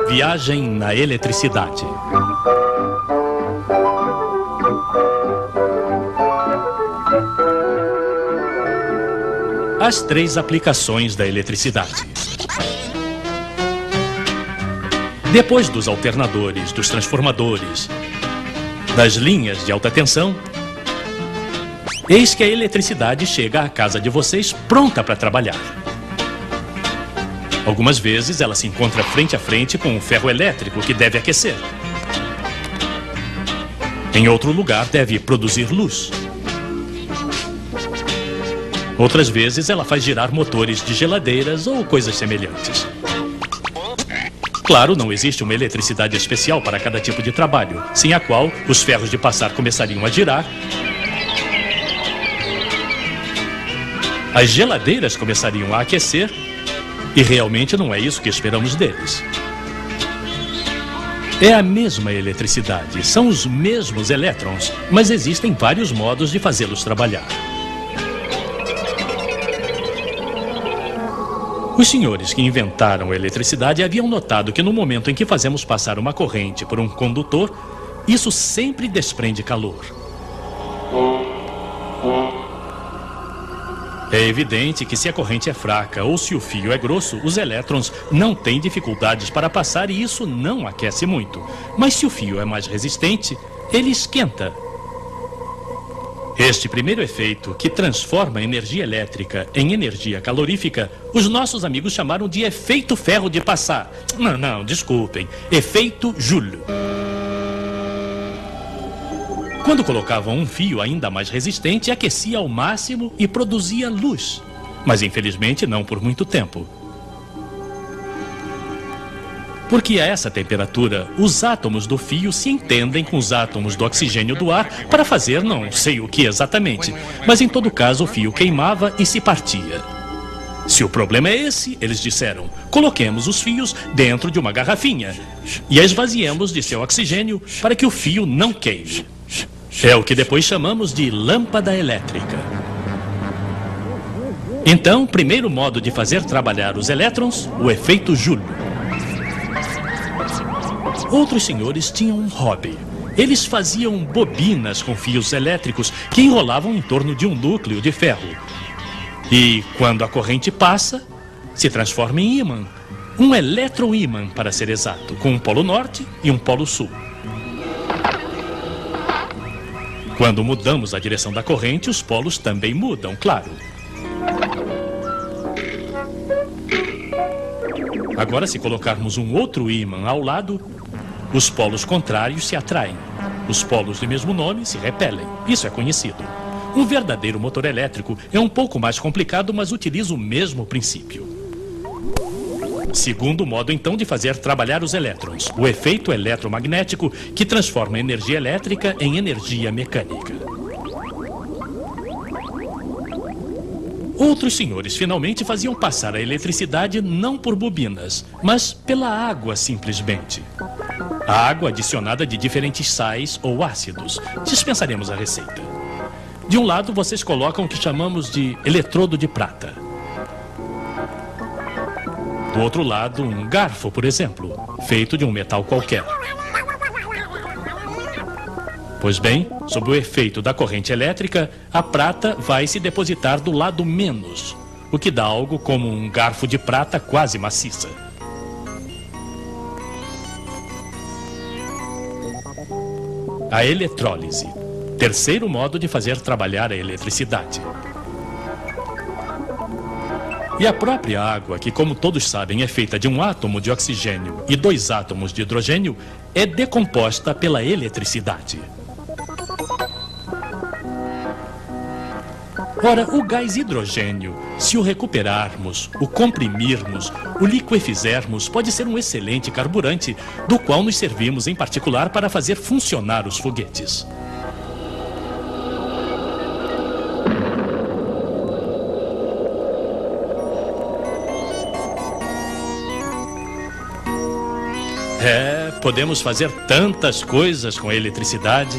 Viagem na eletricidade. As 3 aplicações da eletricidade. Depois dos alternadores, dos transformadores, das linhas de alta tensão, eis que a eletricidade chega à casa de vocês pronta para trabalhar. Algumas vezes ela se encontra frente a frente com um ferro elétrico que deve aquecer. Em outro lugar deve produzir luz. Outras vezes ela faz girar motores de geladeiras ou coisas semelhantes. Claro, não existe uma eletricidade especial para cada tipo de trabalho, sem a qual os ferros de passar começariam a girar, as geladeiras começariam a aquecer, e realmente não é isso que esperamos deles. É a mesma eletricidade, são os mesmos elétrons, mas existem vários modos de fazê-los trabalhar. Os senhores que inventaram a eletricidade haviam notado que no momento em que fazemos passar uma corrente por um condutor, isso sempre desprende calor. É evidente que se a corrente é fraca ou se o fio é grosso, os elétrons não têm dificuldades para passar e isso não aquece muito. Mas se o fio é mais resistente, ele esquenta. Este primeiro efeito, que transforma a energia elétrica em energia calorífica, os nossos amigos chamaram de efeito ferro de passar. Não, desculpem. Efeito Joule. Quando colocavam um fio ainda mais resistente, aquecia ao máximo e produzia luz. Mas infelizmente não por muito tempo. Porque a essa temperatura, os átomos do fio se entendem com os átomos do oxigênio do ar para fazer não sei o que exatamente. Mas em todo caso o fio queimava e se partia. Se o problema é esse, eles disseram, coloquemos os fios dentro de uma garrafinha e a esvaziemos de seu oxigênio para que o fio não queime. É o que depois chamamos de lâmpada elétrica. Então, primeiro modo de fazer trabalhar os elétrons, o efeito Joule. Outros senhores tinham um hobby. Eles faziam bobinas com fios elétricos que enrolavam em torno de um núcleo de ferro. E, quando a corrente passa, se transforma em ímã. Um eletroímã, para ser exato, com um polo norte e um polo sul. Quando mudamos a direção da corrente, os polos também mudam, claro. Agora, se colocarmos um outro ímã ao lado, os polos contrários se atraem. Os polos do mesmo nome se repelem. Isso é conhecido. Um verdadeiro motor elétrico é um pouco mais complicado, mas utiliza o mesmo princípio. Segundo modo, então, de fazer trabalhar os elétrons, o efeito eletromagnético que transforma a energia elétrica em energia mecânica. Outros senhores finalmente faziam passar a eletricidade não por bobinas, mas pela água simplesmente. A água adicionada de diferentes sais ou ácidos. Dispensaremos a receita. De um lado, vocês colocam o que chamamos de eletrodo de prata. Do outro lado, um garfo, por exemplo, feito de um metal qualquer. Pois bem, sob o efeito da corrente elétrica, a prata vai se depositar do lado menos, o que dá algo como um garfo de prata quase maciça. A eletrólise, terceiro modo de fazer trabalhar a eletricidade. E a própria água, que como todos sabem é feita de um átomo de oxigênio e 2 átomos de hidrogênio, é decomposta pela eletricidade. Ora, o gás hidrogênio, se o recuperarmos, o comprimirmos, o liquefizermos, pode ser um excelente carburante, do qual nos servimos em particular para fazer funcionar os foguetes. Podemos fazer tantas coisas com a eletricidade.